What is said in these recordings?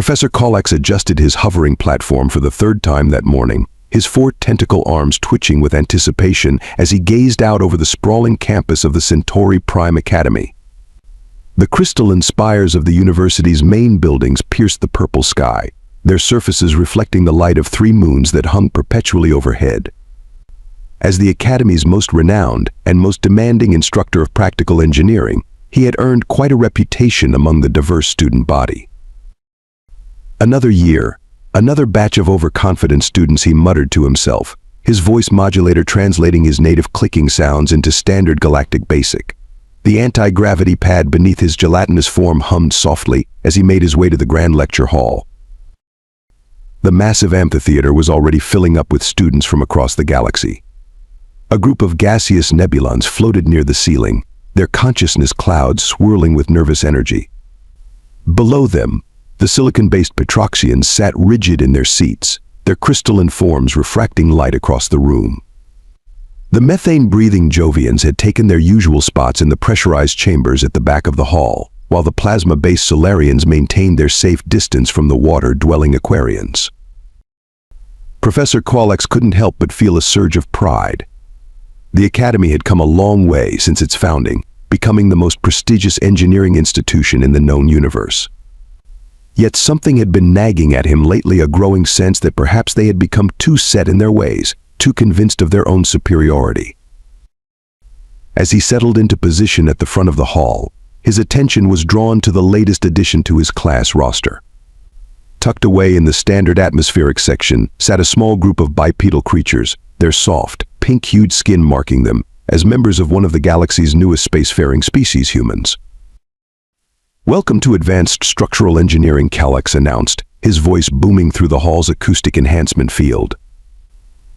Professor Kolex adjusted his hovering platform for the third time that morning, his 4 tentacle arms twitching with anticipation as he gazed out over the sprawling campus of the Centauri Prime Academy. The crystalline spires of the university's main buildings pierced the purple sky, their surfaces reflecting the light of 3 moons that hung perpetually overhead. As the Academy's most renowned and most demanding instructor of practical engineering, he had earned quite a reputation among the diverse student body. Another year, another batch of overconfident students, he muttered to himself, his voice modulator translating his native clicking sounds into standard galactic basic. The anti-gravity pad beneath his gelatinous form hummed softly as he made his way to the grand lecture hall. The massive amphitheater was already filling up with students from across the galaxy. A group of gaseous nebulons floated near the ceiling, their consciousness clouds swirling with nervous energy. Below them, the silicon-based Petroxians sat rigid in their seats, their crystalline forms refracting light across the room. The methane-breathing Jovians had taken their usual spots in the pressurized chambers at the back of the hall, while the plasma-based Solarians maintained their safe distance from the water-dwelling Aquarians. Professor Kolex couldn't help but feel a surge of pride. The Academy had come a long way since its founding, becoming the most prestigious engineering institution in the known universe. Yet something had been nagging at him lately, a growing sense that perhaps they had become too set in their ways, too convinced of their own superiority. As he settled into position at the front of the hall, his attention was drawn to the latest addition to his class roster. Tucked away in the standard atmospheric section sat a small group of bipedal creatures, their soft, pink-hued skin marking them as members of one of the galaxy's newest spacefaring species, humans. "Welcome to Advanced Structural Engineering," Kolex announced, his voice booming through the hall's acoustic enhancement field.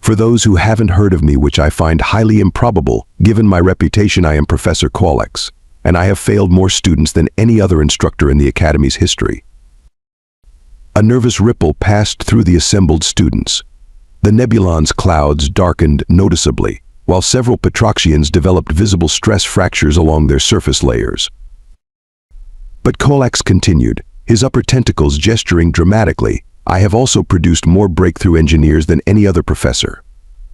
"For those who haven't heard of me, which I find highly improbable, given my reputation, I am Professor Kolex, and I have failed more students than any other instructor in the Academy's history." A nervous ripple passed through the assembled students. The nebulon's clouds darkened noticeably, while several Petroxians developed visible stress fractures along their surface layers. But Kolex continued, his upper tentacles gesturing dramatically, "I have also produced more breakthrough engineers than any other professor.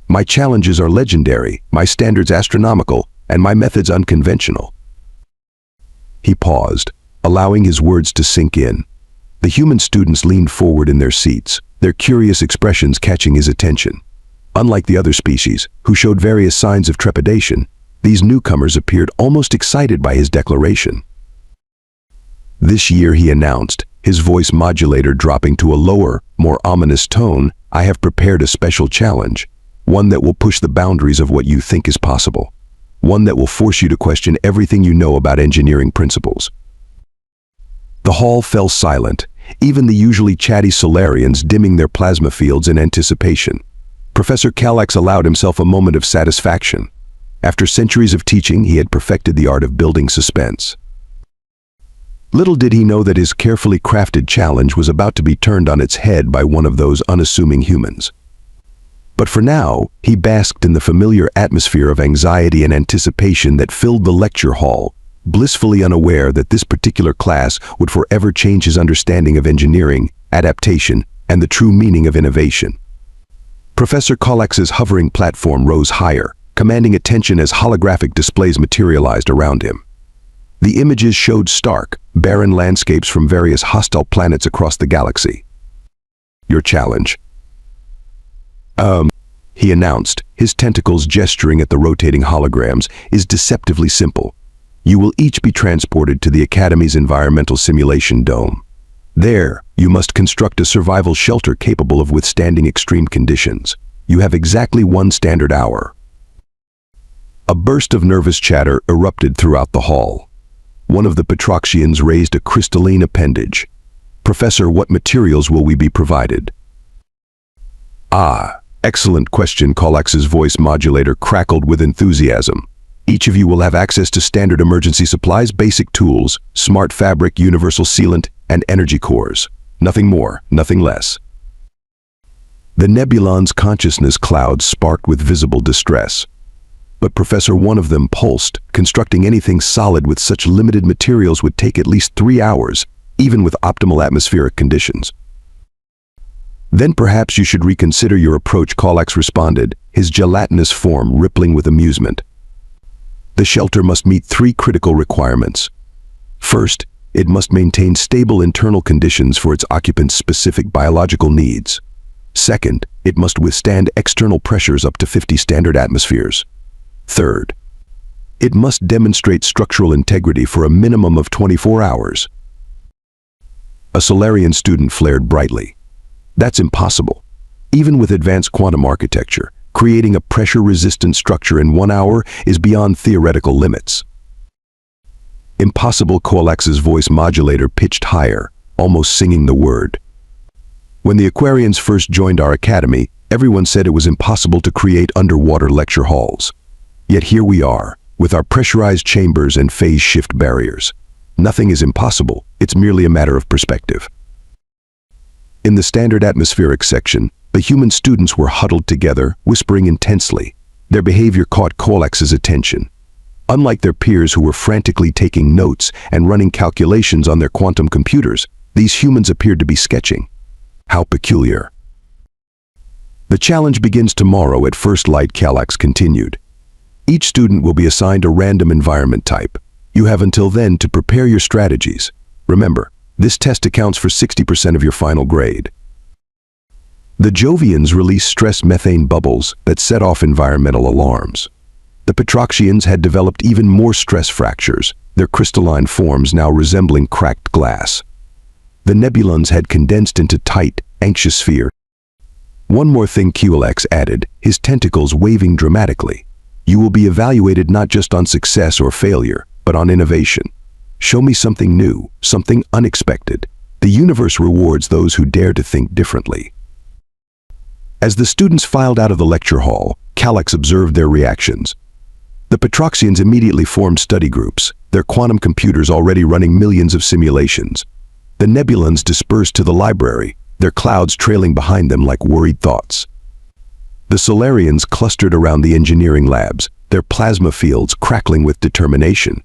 My challenges are legendary, my standards astronomical, and my methods unconventional." He paused, allowing his words to sink in. The human students leaned forward in their seats, their curious expressions catching his attention. Unlike the other species, who showed various signs of trepidation, these newcomers appeared almost excited by his declaration. "This year," he announced, his voice modulator dropping to a lower, more ominous tone, "I have prepared a special challenge, one that will push the boundaries of what you think is possible, one that will force you to question everything you know about engineering principles." The hall fell silent, even the usually chatty Solarians dimming their plasma fields in anticipation. Professor Kolex allowed himself a moment of satisfaction. After centuries of teaching, he had perfected the art of building suspense. Little did he know that his carefully crafted challenge was about to be turned on its head by one of those unassuming humans. But for now, he basked in the familiar atmosphere of anxiety and anticipation that filled the lecture hall, blissfully unaware that this particular class would forever change his understanding of engineering, adaptation, and the true meaning of innovation. Professor Kolex's hovering platform rose higher, commanding attention as holographic displays materialized around him. The images showed stark, barren landscapes from various hostile planets across the galaxy. "Your challenge," he announced, his tentacles gesturing at the rotating holograms, "is deceptively simple. You will each be transported to the Academy's environmental simulation dome. There, you must construct a survival shelter capable of withstanding extreme conditions. You have exactly 1 standard hour." A burst of nervous chatter erupted throughout the hall. One of the Petroxians raised a crystalline appendage. "Professor, what materials will we be provided?" "Ah, excellent question," Kolex's voice modulator crackled with enthusiasm. "Each of you will have access to standard emergency supplies, basic tools, smart fabric, universal sealant, and energy cores. Nothing more, nothing less." The Nebulon's consciousness clouds sparked with visible distress. But Professor, one of them pulsed. "Constructing anything solid with such limited materials would take at least 3 hours, even with optimal atmospheric conditions. Then perhaps you should reconsider your approach, Kallax responded, his gelatinous form rippling with amusement. The shelter must meet 3 critical requirements. First, it must maintain stable internal conditions for its occupants' specific biological needs. Second, it must withstand external pressures up to 50 standard atmospheres. Third, it must demonstrate structural integrity for a minimum of 24 hours. A Solarian student flared brightly. That's impossible. Even with advanced quantum architecture, creating a pressure-resistant structure in 1 hour is beyond theoretical limits. Impossible, Kallax's voice modulator pitched higher, almost singing the word. When the Aquarians first joined our academy, everyone said it was impossible to create underwater lecture halls. Yet here we are, with our pressurized chambers and phase shift barriers. Nothing is impossible, it's merely a matter of perspective. In the standard atmospheric section, the human students were huddled together, whispering intensely. Their behavior caught Kallax's attention. Unlike their peers who were frantically taking notes and running calculations on their quantum computers, these humans appeared to be sketching. How peculiar. The challenge begins tomorrow at first light, Kallax continued. Each student will be assigned a random environment type. You have until then to prepare your strategies. Remember, this test accounts for 60% of your final grade. The Jovians release stress methane bubbles that set off environmental alarms. The Petroxians had developed even more stress fractures, their crystalline forms now resembling cracked glass. The Nebulons had condensed into tight, anxious sphere. One more thing, Kallax added, his tentacles waving dramatically. You will be evaluated not just on success or failure, but on innovation. Show me something new, something unexpected. The universe rewards those who dare to think differently. As the students filed out of the lecture hall, Kallax observed their reactions. The Petroxians immediately formed study groups, their quantum computers already running millions of simulations. The Nebulons dispersed to the library, their clouds trailing behind them like worried thoughts. The Solarians clustered around the engineering labs, their plasma fields crackling with determination.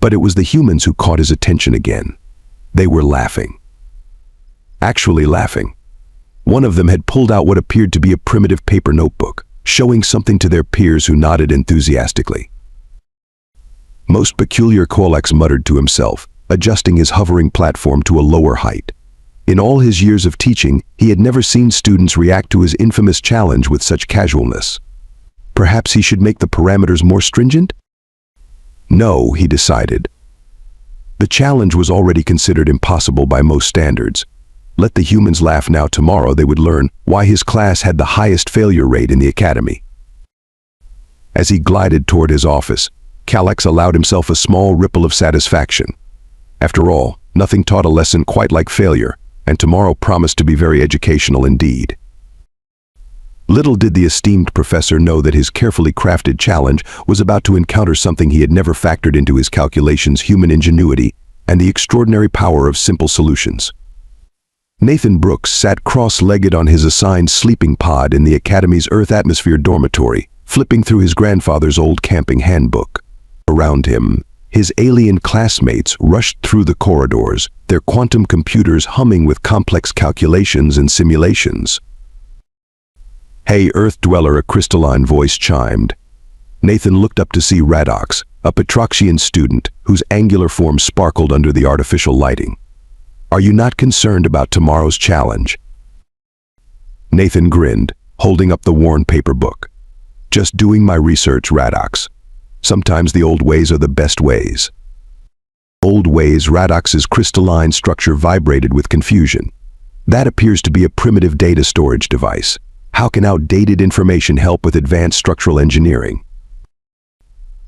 But it was the humans who caught his attention again. They were laughing. Actually laughing. One of them had pulled out what appeared to be a primitive paper notebook, showing something to their peers who nodded enthusiastically. Most peculiar, Kallax muttered to himself, adjusting his hovering platform to a lower height. In all his years of teaching, he had never seen students react to his infamous challenge with such casualness. Perhaps he should make the parameters more stringent? No, he decided. The challenge was already considered impossible by most standards. Let the humans laugh now. Tomorrow they would learn why his class had the highest failure rate in the academy. As he glided toward his office, Kallax allowed himself a small ripple of satisfaction. After all, nothing taught a lesson quite like failure, and tomorrow promised to be very educational indeed. Little did the esteemed professor know that his carefully crafted challenge was about to encounter something he had never factored into his calculations: human ingenuity and the extraordinary power of simple solutions. Nathan Brooks sat cross-legged on his assigned sleeping pod in the Academy's Earth atmosphere dormitory, flipping through his grandfather's old camping handbook. Around him, his alien classmates rushed through the corridors, their quantum computers humming with complex calculations and simulations. "Hey, Earth dweller," a crystalline voice chimed. Nathan looked up to see Radox, a Petroxian student whose angular form sparkled under the artificial lighting. "Are you not concerned about tomorrow's challenge?" Nathan grinned, holding up the worn paper book. "Just doing my research, Radox. Sometimes the old ways are the best ways." Old ways? Radox's crystalline structure vibrated with confusion. That appears to be a primitive data storage device. How can outdated information help with advanced structural engineering?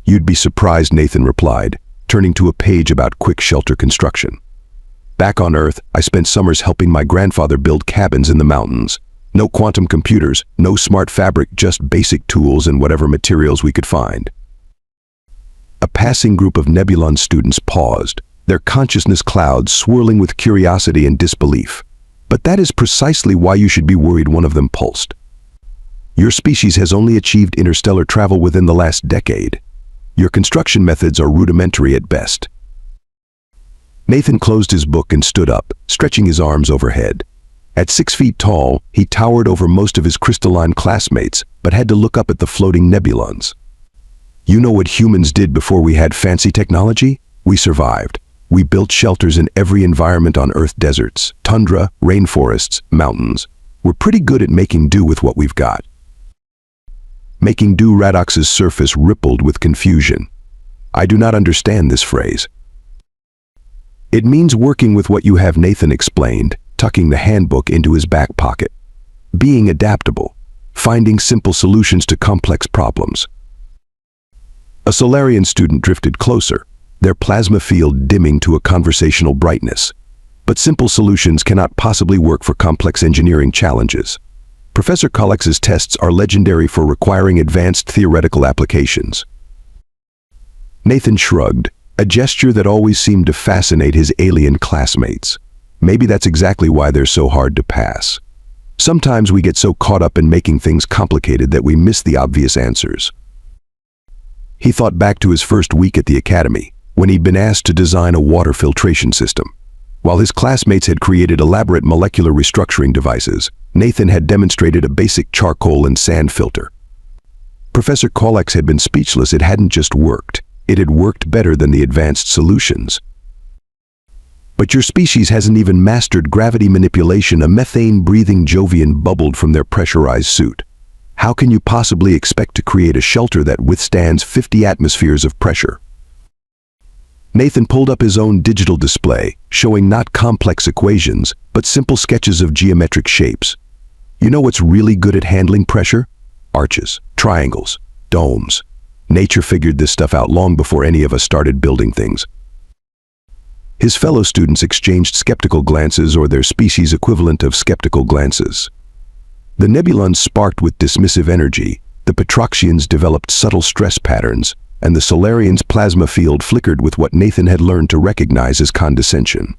"You'd be surprised," Nathan replied, turning to a page about quick shelter construction. "Back on Earth, I spent summers helping my grandfather build cabins in the mountains. No quantum computers, no smart fabric, just basic tools and whatever materials we could find." A passing group of Nebulon students paused, their consciousness clouds swirling with curiosity and disbelief. "But that is precisely why you should be worried," one of them pulsed. "Your species has only achieved interstellar travel within the last decade. Your construction methods are rudimentary at best." Nathan closed his book and stood up, stretching his arms overhead. At 6 feet tall, he towered over most of his crystalline classmates, but had to look up at the floating nebulons. You know what humans did before we had fancy technology? We survived. We built shelters in every environment on Earth: deserts, tundra, rainforests, mountains. We're pretty good at making do with what we've got. Making do. Radox's surface rippled with confusion. I do not understand this phrase. It means working with what you have, Nathan explained, tucking the handbook into his back pocket. Being adaptable. Finding simple solutions to complex problems. A Solarian student drifted closer, their plasma field dimming to a conversational brightness. But simple solutions cannot possibly work for complex engineering challenges. Professor Kolex's tests are legendary for requiring advanced theoretical applications. Nathan shrugged, a gesture that always seemed to fascinate his alien classmates. Maybe that's exactly why they're so hard to pass. Sometimes we get so caught up in making things complicated that we miss the obvious answers. He thought back to his first week at the academy, when he'd been asked to design a water filtration system. While his classmates had created elaborate molecular restructuring devices, Nathan had demonstrated a basic charcoal and sand filter. Professor Kolex had been speechless. It hadn't just worked. It had worked better than the advanced solutions. But your species hasn't even mastered gravity manipulation. A methane-breathing Jovian bubbled from their pressurized suit. How can you possibly expect to create a shelter that withstands 50 atmospheres of pressure? Nathan pulled up his own digital display, showing not complex equations, but simple sketches of geometric shapes. You know what's really good at handling pressure? Arches, triangles, domes. Nature figured this stuff out long before any of us started building things. His fellow students exchanged skeptical glances, or their species equivalent of skeptical glances. The nebulons sparked with dismissive energy, the Petroxians developed subtle stress patterns, and the Solarians' plasma field flickered with what Nathan had learned to recognize as condescension.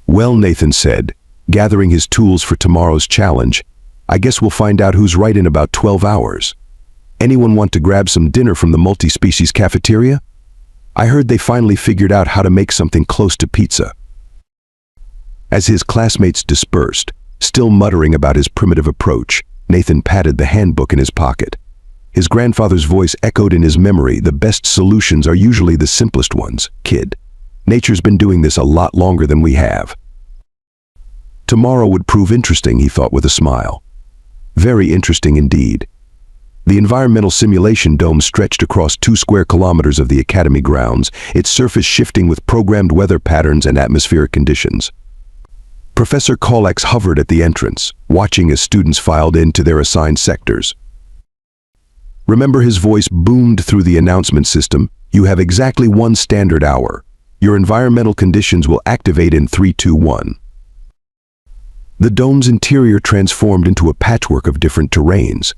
Well, Nathan said, gathering his tools for tomorrow's challenge, I guess we'll find out who's right in about 12 hours. Anyone want to grab some dinner from the multi-species cafeteria? I heard they finally figured out how to make something close to pizza. As his classmates dispersed, still muttering about his primitive approach, Nathan patted the handbook in his pocket. His grandfather's voice echoed in his memory. The best solutions are usually the simplest ones, kid. Nature's been doing this a lot longer than we have. Tomorrow would prove interesting, he thought with a smile. Very interesting indeed. The environmental simulation dome stretched across 2 square kilometers of the academy grounds, its surface shifting with programmed weather patterns and atmospheric conditions. Professor Kolex hovered at the entrance, watching as students filed into their assigned sectors. Remember, his voice boomed through the announcement system, you have exactly 1 standard hour. Your environmental conditions will activate in 3, 2, 1. The dome's interior transformed into a patchwork of different terrains.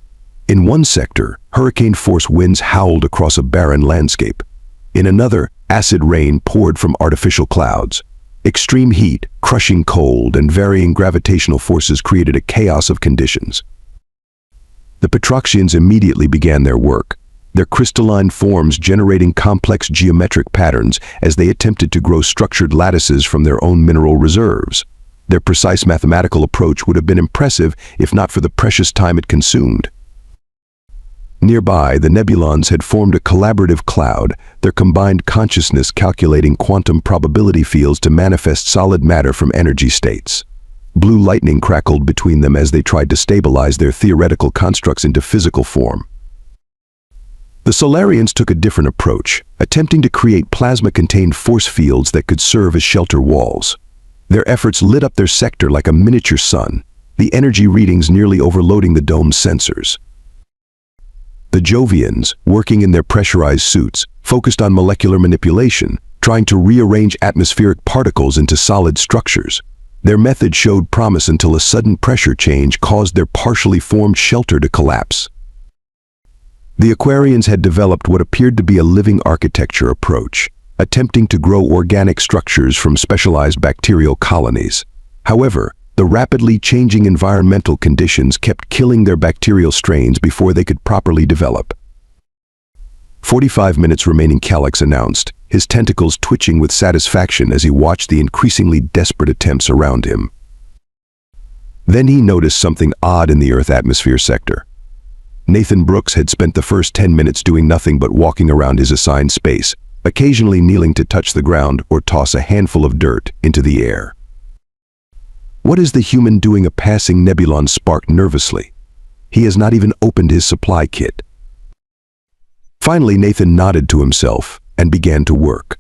In one sector, hurricane-force winds howled across a barren landscape. In another, acid rain poured from artificial clouds. Extreme heat, crushing cold, and varying gravitational forces created a chaos of conditions. The Petroxians immediately began their work, their crystalline forms generating complex geometric patterns as they attempted to grow structured lattices from their own mineral reserves. Their precise mathematical approach would have been impressive if not for the precious time it consumed. Nearby, the nebulons had formed a collaborative cloud, their combined consciousness calculating quantum probability fields to manifest solid matter from energy states. Blue lightning crackled between them as they tried to stabilize their theoretical constructs into physical form. The Solarians took a different approach, attempting to create plasma-contained force fields that could serve as shelter walls. Their efforts lit up their sector like a miniature sun, the energy readings nearly overloading the dome's sensors. The Jovians, working in their pressurized suits, focused on molecular manipulation, trying to rearrange atmospheric particles into solid structures. Their method showed promise until a sudden pressure change caused their partially formed shelter to collapse. The Aquarians had developed what appeared to be a living architecture approach, attempting to grow organic structures from specialized bacterial colonies. However, the rapidly changing environmental conditions kept killing their bacterial strains before they could properly develop. 45 minutes remaining, Kolex announced, his tentacles twitching with satisfaction as he watched the increasingly desperate attempts around him. Then he noticed something odd in the Earth atmosphere sector. Nathan Brooks had spent the first 10 minutes doing nothing but walking around his assigned space, occasionally kneeling to touch the ground or toss a handful of dirt into the air. What is the human doing? A passing nebulon sparked nervously. He has not even opened his supply kit. Finally, Nathan nodded to himself and began to work.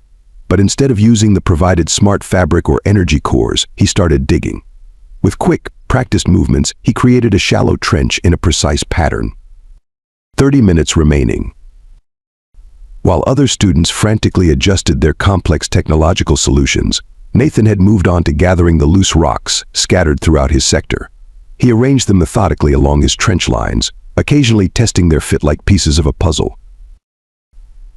But instead of using the provided smart fabric or energy cores, he started digging. With quick, practiced movements, he created a shallow trench in a precise pattern. 30 minutes remaining. While other students frantically adjusted their complex technological solutions, Nathan had moved on to gathering the loose rocks scattered throughout his sector. He arranged them methodically along his trench lines, occasionally testing their fit like pieces of a puzzle.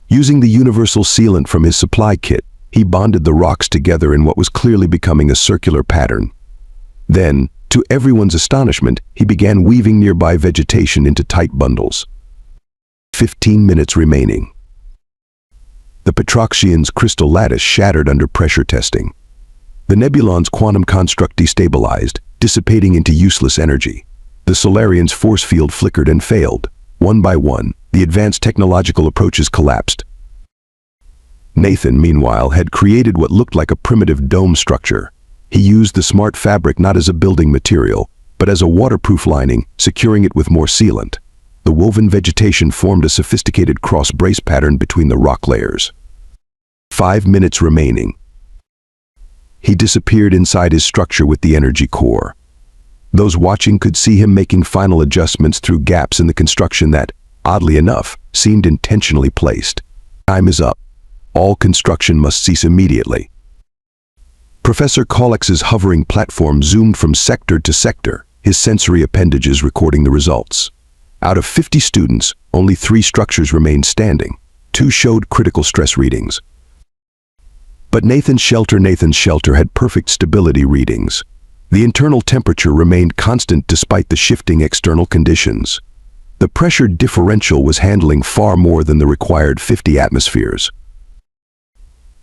Using the universal sealant from his supply kit, he bonded the rocks together in what was clearly becoming a circular pattern. Then, to everyone's astonishment, he began weaving nearby vegetation into tight bundles. 15 minutes remaining. The Petroxian's crystal lattice shattered under pressure testing. The Nebulon's quantum construct destabilized, dissipating into useless energy. The Solarian's force field flickered and failed. One by one, the advanced technological approaches collapsed. Nathan, meanwhile, had created what looked like a primitive dome structure. He used the smart fabric not as a building material, but as a waterproof lining, securing it with more sealant. The woven vegetation formed a sophisticated cross-brace pattern between the rock layers. 5 minutes remaining. He disappeared inside his structure with the energy core. Those watching could see him making final adjustments through gaps in the construction that, oddly enough, seemed intentionally placed. Time is up. All construction must cease immediately. Professor Kollex's hovering platform zoomed from sector to sector, his sensory appendages recording the results. Out of 50 students, only 3 structures remained standing. 2 showed critical stress readings. But Nathan's shelter had perfect stability readings. The internal temperature remained constant despite the shifting external conditions. The pressure differential was handling far more than the required 50 atmospheres.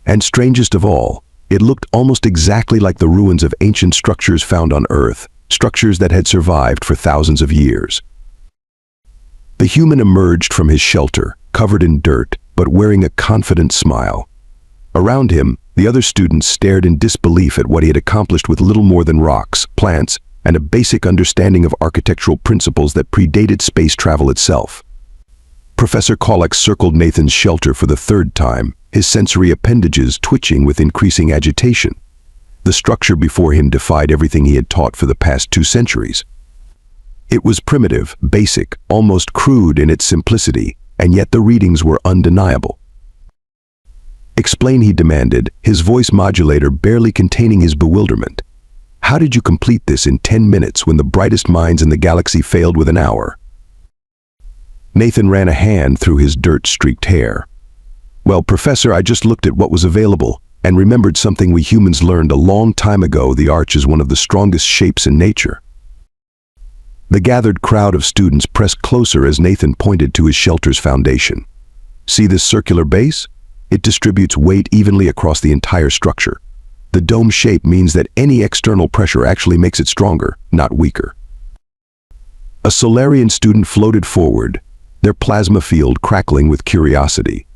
And strangest of all, it looked almost exactly like the ruins of ancient structures found on Earth, structures that had survived for thousands of years. The human emerged from his shelter, covered in dirt, but wearing a confident smile. Around him, the other students stared in disbelief at what he had accomplished with little more than rocks, plants, and a basic understanding of architectural principles that predated space travel itself. Professor Kollex circled Nathan's shelter for the 3rd time, his sensory appendages twitching with increasing agitation. The structure before him defied everything he had taught for the past 2 centuries. It was primitive, basic, almost crude in its simplicity, and yet the readings were undeniable. "Explain," he demanded, his voice modulator barely containing his bewilderment. "How did you complete this in 10 minutes when the brightest minds in the galaxy failed within an hour?" Nathan ran a hand through his dirt-streaked hair. "Well, Professor, I just looked at what was available and remembered something we humans learned a long time ago. The arch is one of the strongest shapes in nature." The gathered crowd of students pressed closer as Nathan pointed to his shelter's foundation. "See this circular base? It distributes weight evenly across the entire structure. The dome shape means that any external pressure actually makes it stronger, not weaker." A Solarian student floated forward, their plasma field crackling with curiosity.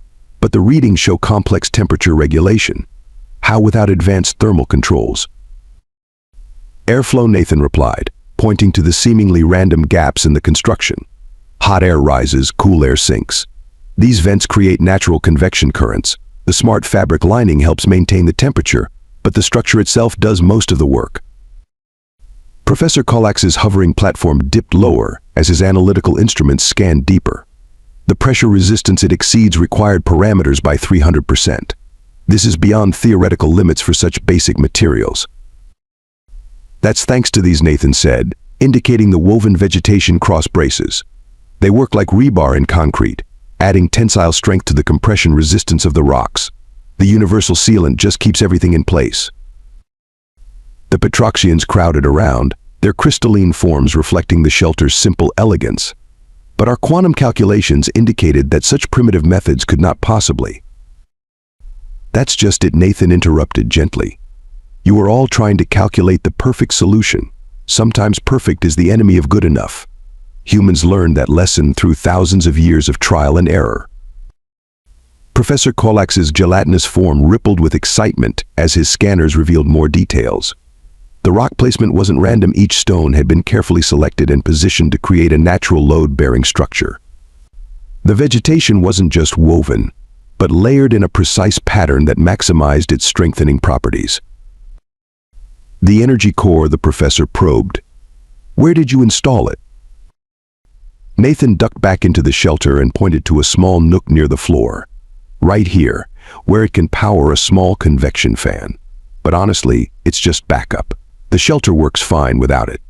"But the readings show complex temperature regulation. How without advanced thermal controls?" "Airflow," Nathan replied, pointing to the seemingly random gaps in the construction. "Hot air rises, cool air sinks. These vents create natural convection currents. The smart fabric lining helps maintain the temperature, but the structure itself does most of the work." Professor Kollex's hovering platform dipped lower as his analytical instruments scanned deeper. The pressure resistance it exceeds required parameters by 300%. This is beyond theoretical limits for such basic materials. "That's thanks to these," Nathan said, indicating the woven vegetation cross braces. "They work like rebar in concrete, adding tensile strength to the compression resistance of the rocks. The universal sealant just keeps everything in place." The Petroxians crowded around, their crystalline forms reflecting the shelter's simple elegance. But our quantum calculations indicated that such primitive methods could not possibly. "That's just it," Nathan interrupted gently. "You are all trying to calculate the perfect solution. Sometimes perfect is the enemy of good enough." Humans learned that lesson through thousands of years of trial and error. Professor Kollax's gelatinous form rippled with excitement as his scanners revealed more details. The rock placement wasn't random. Each stone had been carefully selected and positioned to create a natural load-bearing structure. The vegetation wasn't just woven, but layered in a precise pattern that maximized its strengthening properties. The energy core, the professor probed. "Where did you install it?" Nathan ducked back into the shelter and pointed to a small nook near the floor. "Right here, where it can power a small convection fan. But honestly, it's just backup. The shelter works fine without it."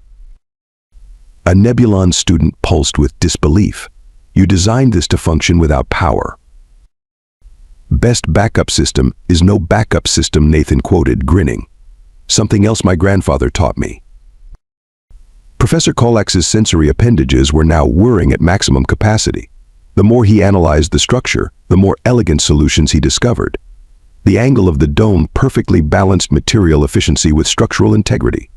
A Nebulon student pulsed with disbelief. "You designed this to function without power." "Best backup system is no backup system," Nathan quoted, grinning. "Something else my grandfather taught me." Professor Kollax's sensory appendages were now whirring at maximum capacity. The more he analyzed the structure, the more elegant solutions he discovered. The angle of the dome perfectly balanced material efficiency with structural integrity.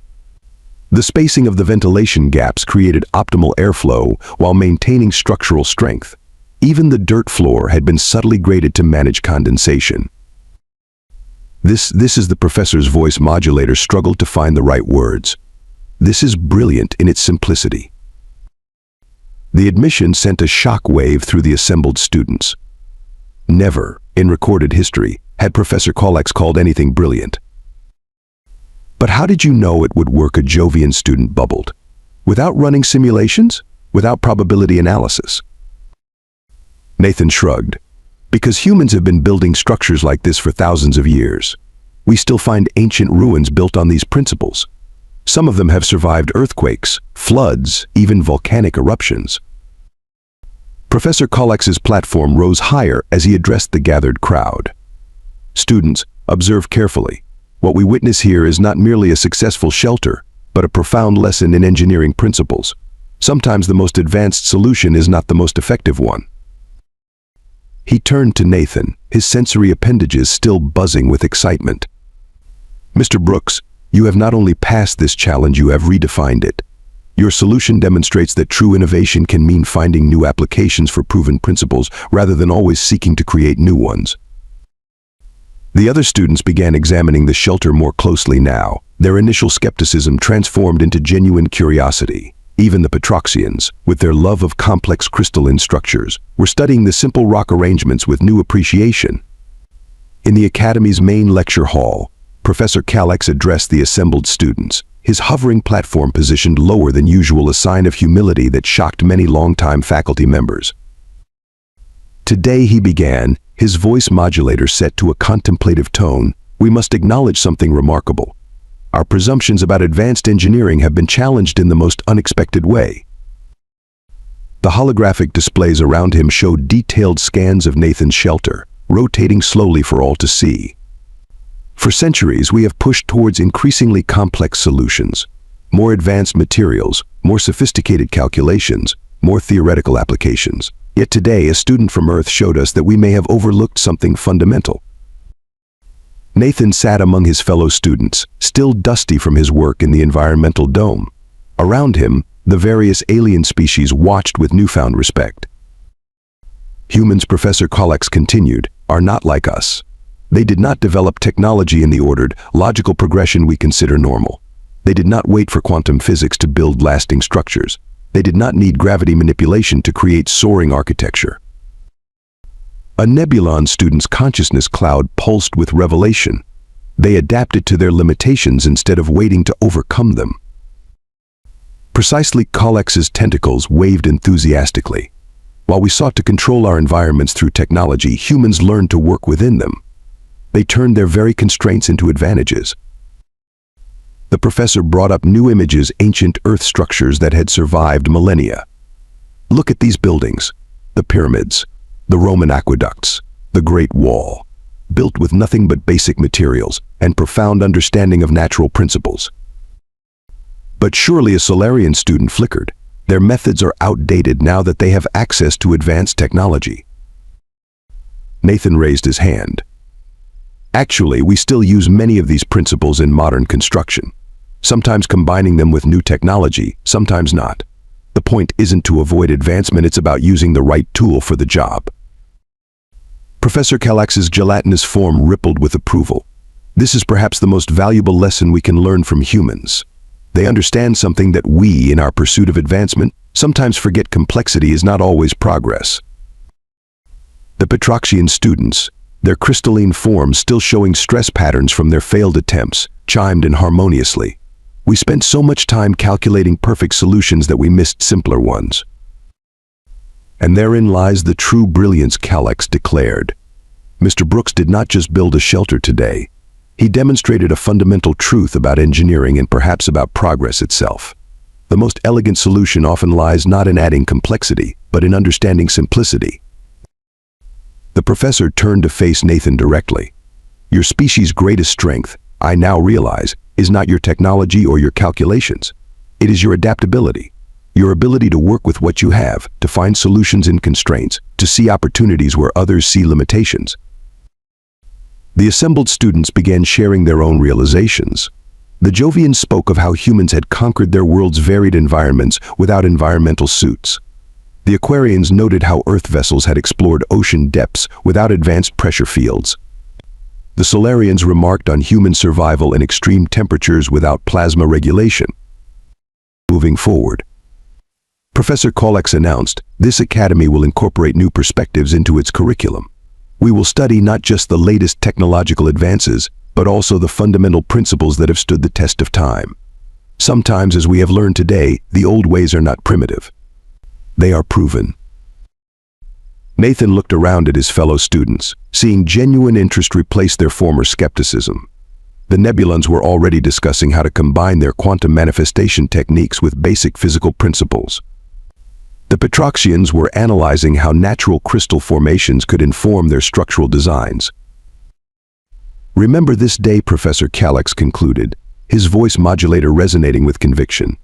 The spacing of the ventilation gaps created optimal airflow while maintaining structural strength. Even the dirt floor had been subtly graded to manage condensation. This is the professor's voice modulator struggled to find the right words. "This is brilliant in its simplicity." The admission sent a shock wave through the assembled students. Never, in recorded history, had Professor Kollax called anything brilliant. "But how did you know it would work?" a Jovian student bubbled. "Without running simulations? Without probability analysis?" Nathan shrugged. "Because humans have been building structures like this for thousands of years. We still find ancient ruins built on these principles. Some of them have survived earthquakes, floods, even volcanic eruptions." Professor Kollax's platform rose higher as he addressed the gathered crowd. "Students, observe carefully. What we witness here is not merely a successful shelter, but a profound lesson in engineering principles. Sometimes the most advanced solution is not the most effective one." He turned to Nathan, his sensory appendages still buzzing with excitement. "Mr. Brooks, you have not only passed this challenge, you have redefined it. Your solution demonstrates that true innovation can mean finding new applications for proven principles rather than always seeking to create new ones." The other students began examining the shelter more closely now, their initial skepticism transformed into genuine curiosity. Even the Petroxians, with their love of complex crystalline structures, were studying the simple rock arrangements with new appreciation. In the Academy's main lecture hall, Professor Kollax addressed the assembled students, his hovering platform positioned lower than usual, a sign of humility that shocked many longtime faculty members. "Today," he began, his voice modulator set to a contemplative tone, "we must acknowledge something remarkable. Our presumptions about advanced engineering have been challenged in the most unexpected way." The holographic displays around him showed detailed scans of Nathan's shelter, rotating slowly for all to see. "For centuries, we have pushed towards increasingly complex solutions, more advanced materials, more sophisticated calculations, more theoretical applications. Yet today, a student from Earth showed us that we may have overlooked something fundamental." Nathan sat among his fellow students, still dusty from his work in the environmental dome. Around him, the various alien species watched with newfound respect. "Humans," Professor Kollax continued, "are not like us. They did not develop technology in the ordered, logical progression we consider normal. They did not wait for quantum physics to build lasting structures. They did not need gravity manipulation to create soaring architecture." A Nebulon student's consciousness cloud pulsed with revelation. They adapted to their limitations instead of waiting to overcome them. Precisely, Kollax's tentacles waved enthusiastically. "While we sought to control our environments through technology, humans learned to work within them. They turned their very constraints into advantages." The professor brought up new images, ancient Earth structures that had survived millennia. "Look at these buildings, the pyramids, the Roman aqueducts, the Great Wall, built with nothing but basic materials and profound understanding of natural principles." "But surely," a Solarian student flickered, "their methods are outdated now that they have access to advanced technology." Nathan raised his hand. Actually, we still use many of these principles in modern construction, sometimes combining them with new technology, sometimes not. The point isn't to avoid advancement, it's about using the right tool for the job. Professor Kallax's gelatinous form rippled with approval. This is perhaps the most valuable lesson we can learn from humans. They understand something that we, in our pursuit of advancement, sometimes forget: complexity is not always progress. The Petroxian students, their crystalline forms still showing stress patterns from their failed attempts, chimed in harmoniously. We spent so much time calculating perfect solutions that we missed simpler ones. And therein lies the true brilliance, Kallax declared. Mr. Brooks did not just build a shelter today. He demonstrated a fundamental truth about engineering and perhaps about progress itself. The most elegant solution often lies not in adding complexity, but in understanding simplicity. The professor turned to face Nathan directly. Your species' greatest strength, I now realize, is not your technology or your calculations. It is your adaptability, your ability to work with what you have, to find solutions in constraints, to see opportunities where others see limitations. The assembled students began sharing their own realizations. The Jovians spoke of how humans had conquered their world's varied environments without environmental suits. The Aquarians noted how Earth vessels had explored ocean depths without advanced pressure fields. The Solarians remarked on human survival in extreme temperatures without plasma regulation. Moving forward, Professor Kallax announced, this academy will incorporate new perspectives into its curriculum. We will study not just the latest technological advances, but also the fundamental principles that have stood the test of time. Sometimes, as we have learned today, the old ways are not primitive. They are proven. Nathan looked around at his fellow students, seeing genuine interest replace their former skepticism. The Nebulons were already discussing how to combine their quantum manifestation techniques with basic physical principles. The Petroxians were analyzing how natural crystal formations could inform their structural designs. Remember this day, Professor Kallax concluded, his voice modulator resonating with conviction.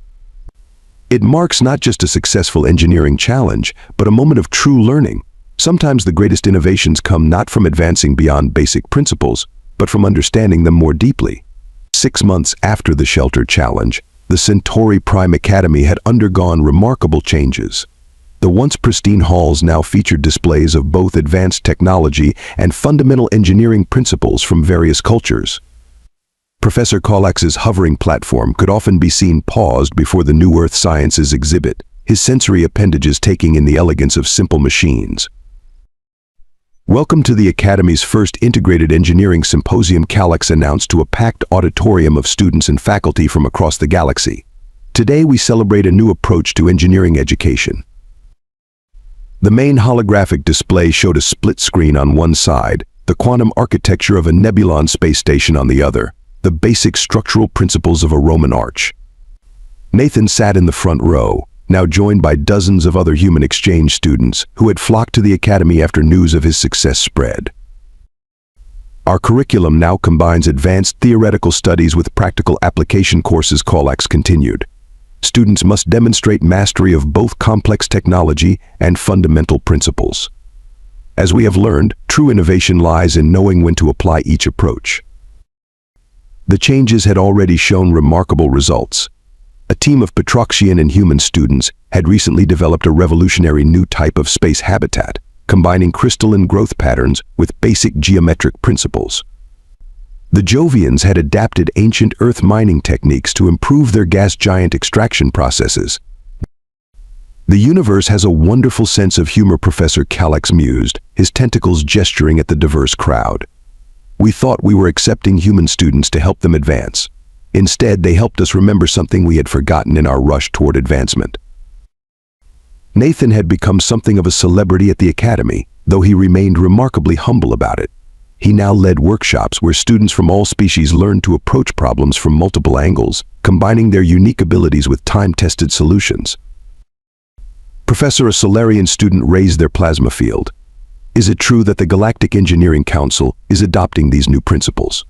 It marks not just a successful engineering challenge, but a moment of true learning. Sometimes the greatest innovations come not from advancing beyond basic principles, but from understanding them more deeply. 6 months after the Shelter Challenge, the Centauri Prime Academy had undergone remarkable changes. The once pristine halls now featured displays of both advanced technology and fundamental engineering principles from various cultures. Professor Kallax's hovering platform could often be seen paused before the New Earth Sciences exhibit, his sensory appendages taking in the elegance of simple machines. Welcome to the Academy's first Integrated Engineering Symposium, Kallax announced to a packed auditorium of students and faculty from across the galaxy. Today we celebrate a new approach to engineering education. The main holographic display showed a split screen on one side, the quantum architecture of a Nebulon space station on the other, the basic structural principles of a Roman arch. Nathan sat in the front row, now joined by dozens of other human exchange students who had flocked to the Academy after news of his success spread. Our curriculum now combines advanced theoretical studies with practical application courses, Kallax continued. Students must demonstrate mastery of both complex technology and fundamental principles. As we have learned, true innovation lies in knowing when to apply each approach. The changes had already shown remarkable results. A team of Petroxian and human students had recently developed a revolutionary new type of space habitat, combining crystalline growth patterns with basic geometric principles. The Jovians had adapted ancient Earth mining techniques to improve their gas giant extraction processes. The universe has a wonderful sense of humor, Professor Kallax mused, his tentacles gesturing at the diverse crowd. We thought we were accepting human students to help them advance. Instead, they helped us remember something we had forgotten in our rush toward advancement. Nathan had become something of a celebrity at the Academy, though he remained remarkably humble about it. He now led workshops where students from all species learned to approach problems from multiple angles, combining their unique abilities with time-tested solutions. Professor, a Solarian student, raised their plasma field. Is it true that the Galactic Engineering Council is adopting these new principles?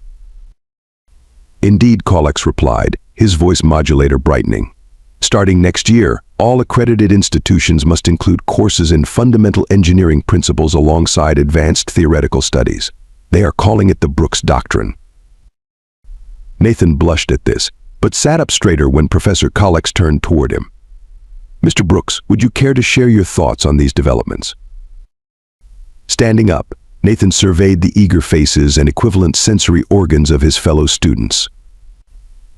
Indeed, Kallax replied, his voice modulator brightening. Starting next year, all accredited institutions must include courses in fundamental engineering principles alongside advanced theoretical studies. They are calling it the Brooks Doctrine. Nathan blushed at this, but sat up straighter when Professor Collex turned toward him. Mr. Brooks, would you care to share your thoughts on these developments? Standing up, Nathan surveyed the eager faces and equivalent sensory organs of his fellow students.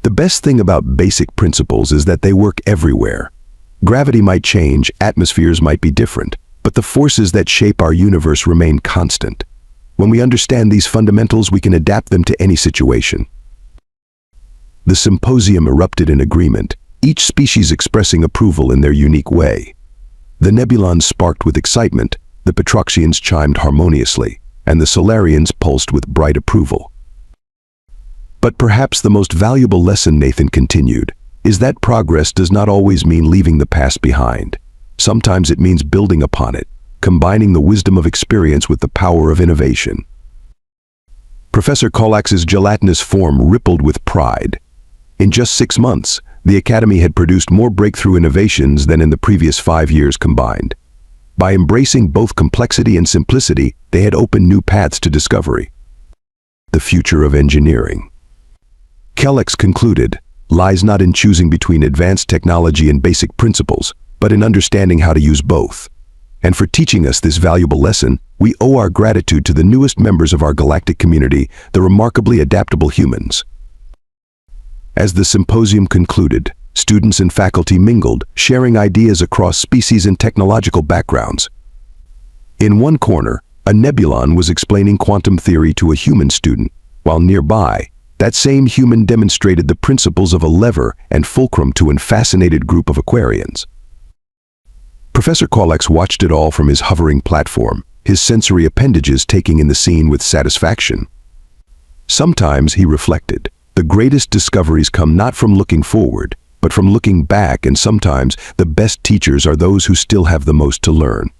The best thing about basic principles is that they work everywhere. Gravity might change, atmospheres might be different, but the forces that shape our universe remain constant. When we understand these fundamentals, we can adapt them to any situation. The symposium erupted in agreement, each species expressing approval in their unique way. The Nebulons sparked with excitement, the Petroxians chimed harmoniously, and the Solarians pulsed with bright approval. But perhaps the most valuable lesson, Nathan continued, is that progress does not always mean leaving the past behind. Sometimes it means building upon it, combining the wisdom of experience with the power of innovation. Professor Colex's gelatinous form rippled with pride. In just 6 months, the Academy had produced more breakthrough innovations than in the previous 5 years combined. By embracing both complexity and simplicity, they had opened new paths to discovery. The future of engineering. Collex concluded, lies not in choosing between advanced technology and basic principles, but in understanding how to use both. And for teaching us this valuable lesson, we owe our gratitude to the newest members of our galactic community, the remarkably adaptable humans. As the symposium concluded, students and faculty mingled, sharing ideas across species and technological backgrounds. In one corner, a Nebulon was explaining quantum theory to a human student, while nearby, that same human demonstrated the principles of a lever and fulcrum to a fascinated group of Aquarians. Professor Collex watched it all from his hovering platform, his sensory appendages taking in the scene with satisfaction. Sometimes, he reflected, the greatest discoveries come not from looking forward, but from looking back, and sometimes the best teachers are those who still have the most to learn.